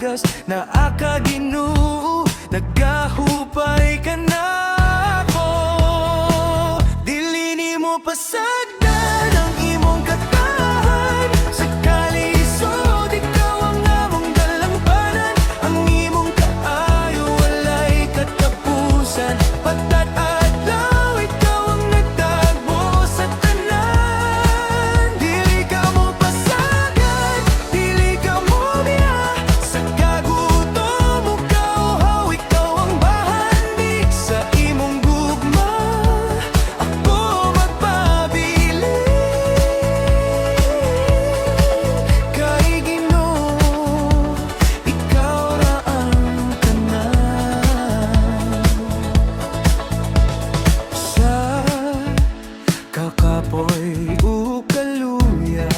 bagas na akaginoo, nagahupay ka na ako. Dili nimo pasagdan ang imong katahan, sa kalisod ikaw ang among dalampanan. Ang imong kaayo walay katapusan, patat adlaw ikaw ang nagtagbo sa tanan. Dili ka mo pasagad, dili ka mo biya, sa kagutom ukaw haw ikaw ang bahandi. Sa imong gugma ako magpabilin, kay Ginoo ikaw ra ang tanan. Sa kakapoy o kaluya,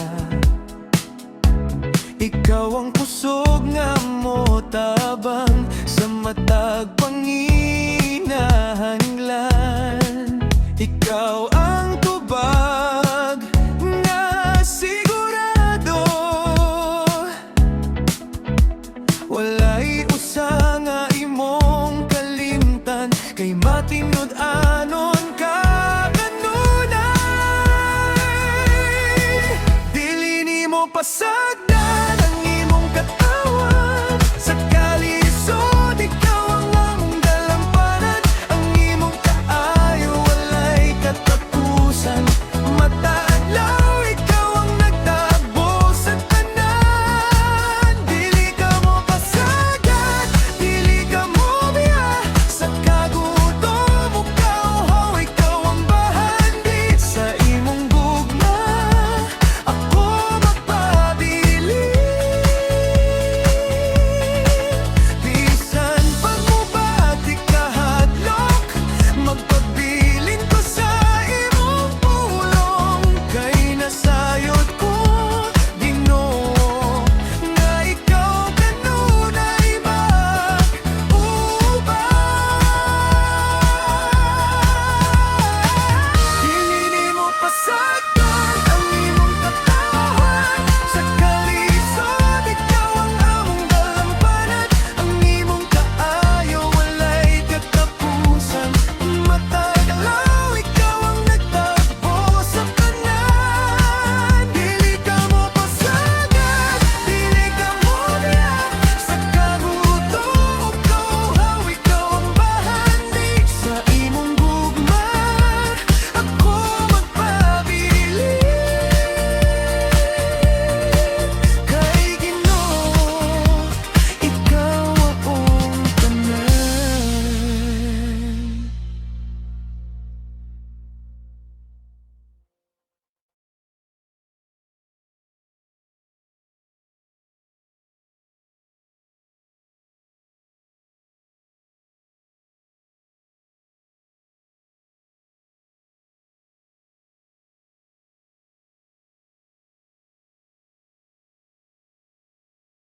ikaw ang kusog nga mo tabang, sa matag panginahanlan.